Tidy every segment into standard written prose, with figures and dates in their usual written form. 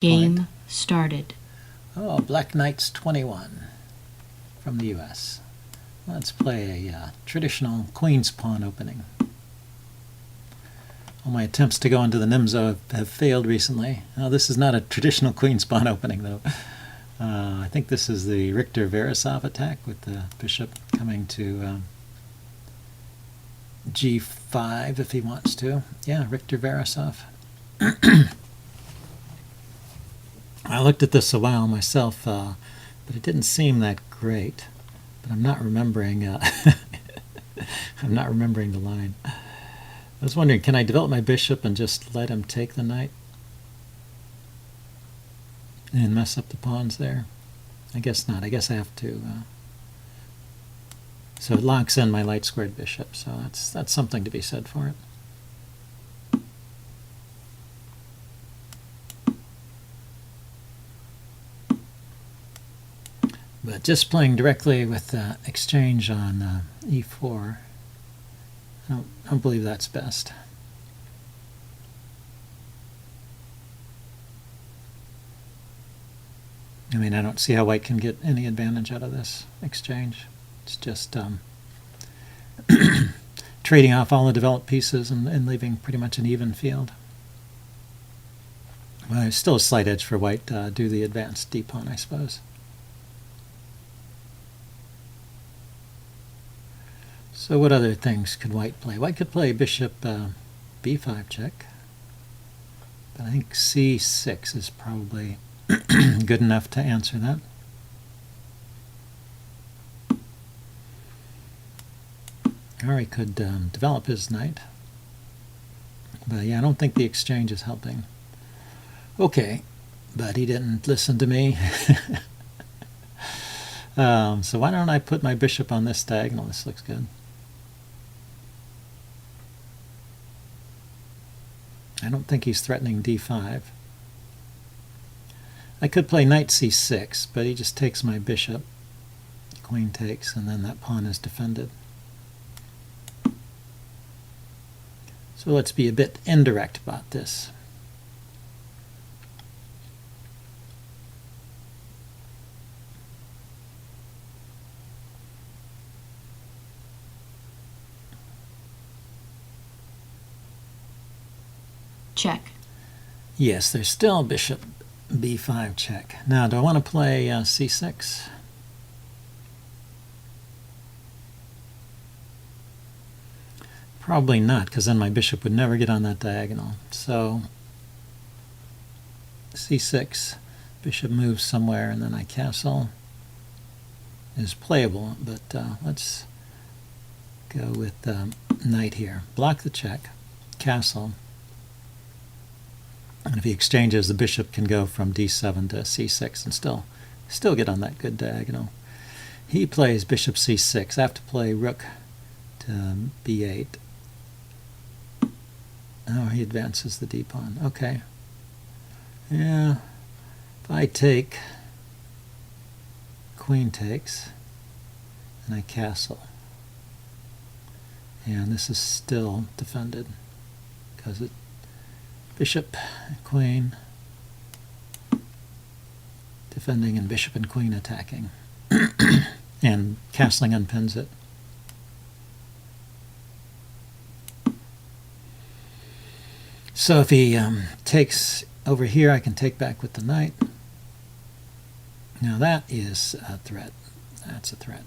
Game started. Oh, Black Knights 21 from the US. Let's play a traditional Queen's Pawn opening. All my attempts to go into the Nimzo have failed recently. This is not a traditional Queen's Pawn opening, though. I think this is the Richter-Veresov attack with the bishop coming to g5 if he wants to. Yeah, Richter-Veresov. I looked at this a while myself, but it didn't seem that great. But I'm not remembering. I'm not remembering the line. I was wondering, can I develop my bishop and just let him take the knight and mess up the pawns there? I guess not. I guess I have to. So it locks in my light squared bishop. So that's something to be said for it. But just playing directly with exchange on e4, I don't believe that's best. I mean, I don't see how white can get any advantage out of this exchange. It's just trading off all the developed pieces and leaving pretty much an even field. Well, there's still a slight edge for white to do the advanced d-pawn, I suppose. So what other things could white play? White could play bishop b5 check, but I think c6 is probably good enough to answer that. Or he could develop his knight. But yeah, I don't think the exchange is helping. Okay, but he didn't listen to me. So why don't I put my bishop on this diagonal? This looks good. I don't think he's threatening d5. I could play knight c6, but he just takes my bishop. Queen takes, and then that pawn is defended. So let's be a bit indirect about this. Check. Yes, there's still bishop b5 check. Now, do I want to play c6? Probably not, because then my bishop would never get on that diagonal. So c6, bishop moves somewhere, and then I castle. Is playable, but let's go with knight here. Block the check, castle. And if he exchanges, the bishop can go from d7 to c6 and still get on that good diagonal. He plays bishop c6. I have to play rook to b8. Oh, he advances the d-pawn. Okay. Yeah. If I take, queen takes, and I castle. And this is still defended because it bishop, queen, defending, and bishop and queen attacking. And castling unpins it. So if he takes over here, I can take back with the knight. Now that is a threat. That's a threat.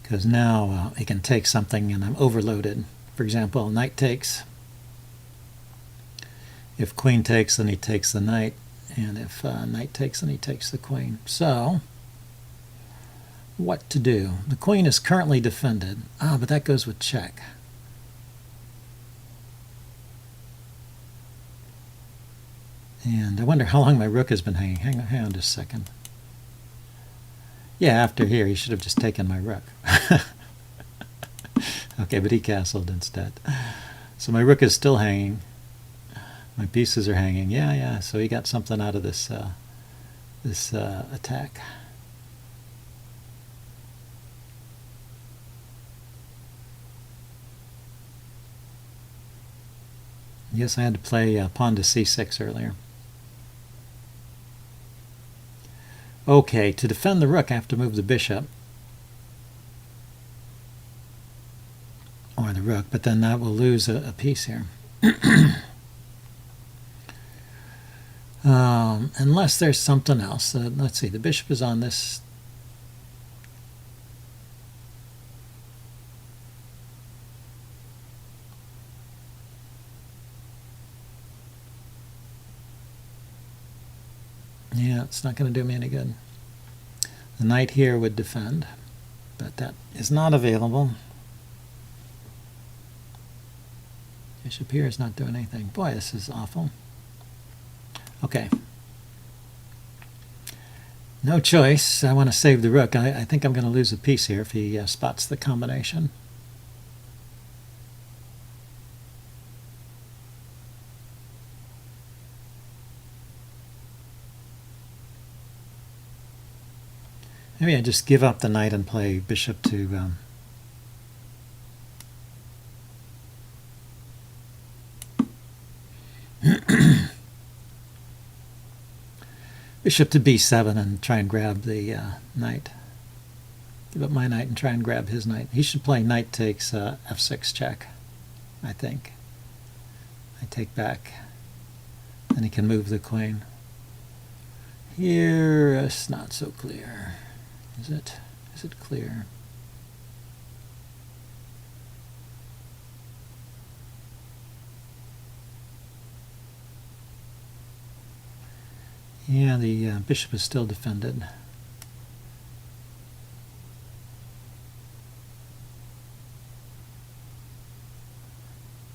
Because now he can take something and I'm overloaded. For example, knight takes. If queen takes, then he takes the knight. And if knight takes, then he takes the queen. So, what to do? The queen is currently defended. But that goes with check. And I wonder how long my rook has been hanging. Hang on just a second. Yeah, after here, he should have just taken my rook. Okay, but he castled instead. So my rook is still hanging. My pieces are hanging. Yeah. So he got something out of this attack. Yes, I had to play pawn to c6 earlier. Okay, to defend the rook, I have to move the bishop. Or the rook, but then that will lose a piece here. Unless there's something else. Let's see, the bishop is on this. Yeah, it's not going to do me any good. The knight here would defend, but that is not available. Bishop here is not doing anything. Boy, this is awful. Okay. No choice. I want to save the rook. I think I'm going to lose a piece here if he spots the combination. Maybe I just give up the knight and play bishop to bishop to b7 and try and grab the knight. Give up my knight and try and grab his knight. He should play knight takes f6 check, I think. I take back. Then he can move the queen. Here, it's not so clear. Is it? Is it clear? Yeah, the bishop is still defended.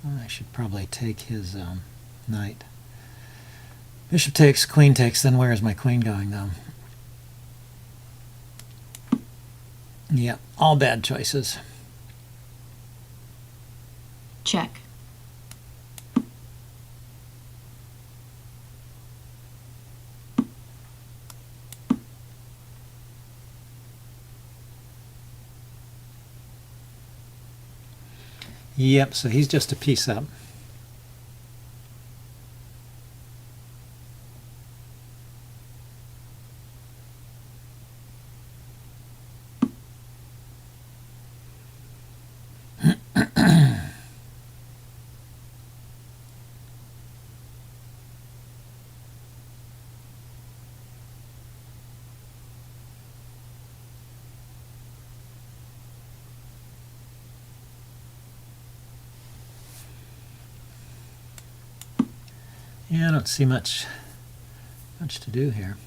I should probably take his knight. Bishop takes, queen takes, then where is my queen going though? Yeah, all bad choices. Check. Yep, so he's just a piece up. Yeah, I don't see much to do here.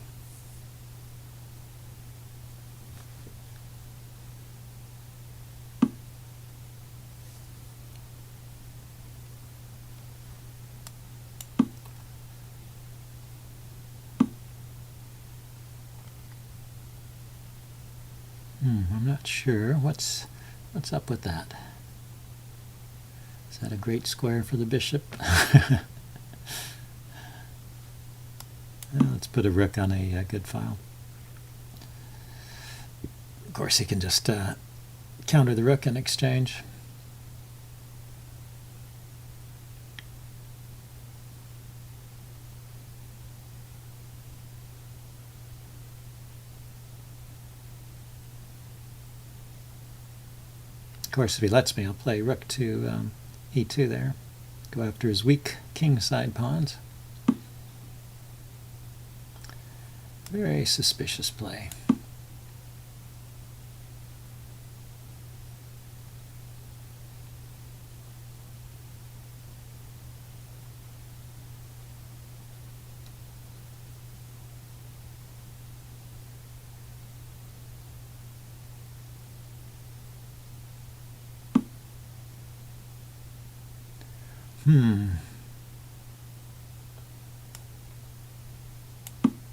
I'm not sure. What's up with that? Is that a great square for the bishop? Let's put a rook on a good file. Of course, he can just counter the rook in exchange. Of course, if he lets me, I'll play rook to e2 there. Go after his weak king side pawns. Very suspicious play.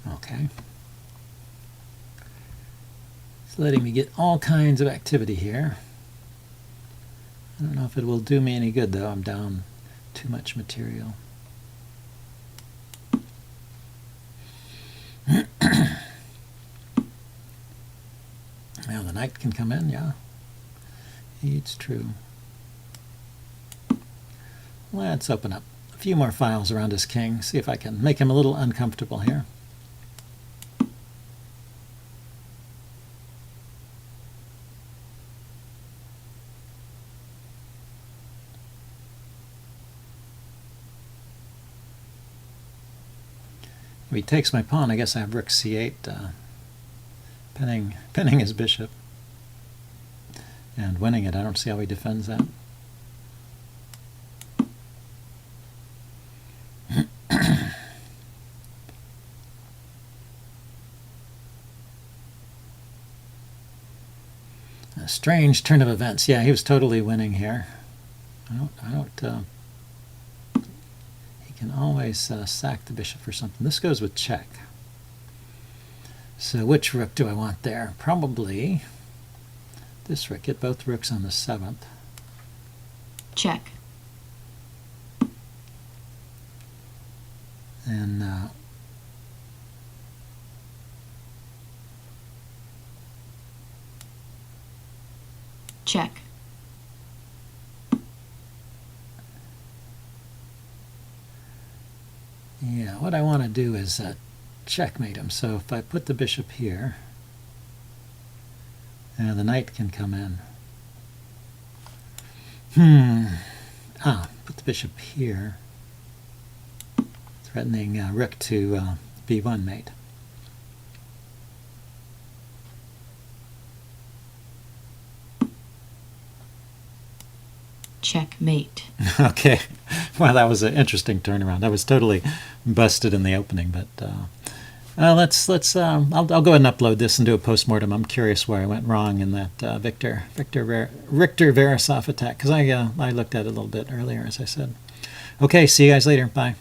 Okay. It's letting me get all kinds of activity here. I don't know if it will do me any good, though. I'm down too much material. Now the knight can come in, yeah. It's true. Let's open up a few more files around his king, see if I can make him a little uncomfortable here. If he takes my pawn, I guess I have rook c8, pinning his bishop and winning it. I don't see how he defends that. A strange turn of events. Yeah, he was totally winning here. He can always sack the bishop for something. This goes with check. So which rook do I want there? Probably this rook. Get both rooks on the 7th. Check. And Check. yeah, what I want to do is checkmate him. So if I put the bishop here, the knight can come in. Put the bishop here, threatening rook to b1 mate. Checkmate. Okay, well, that was an interesting turnaround. I was totally busted in the opening, but I'll go ahead and upload this and do a postmortem. I'm curious where I went wrong in that Richter-Veresov attack, because I looked at it a little bit earlier, as I said. Okay, see you guys later. Bye.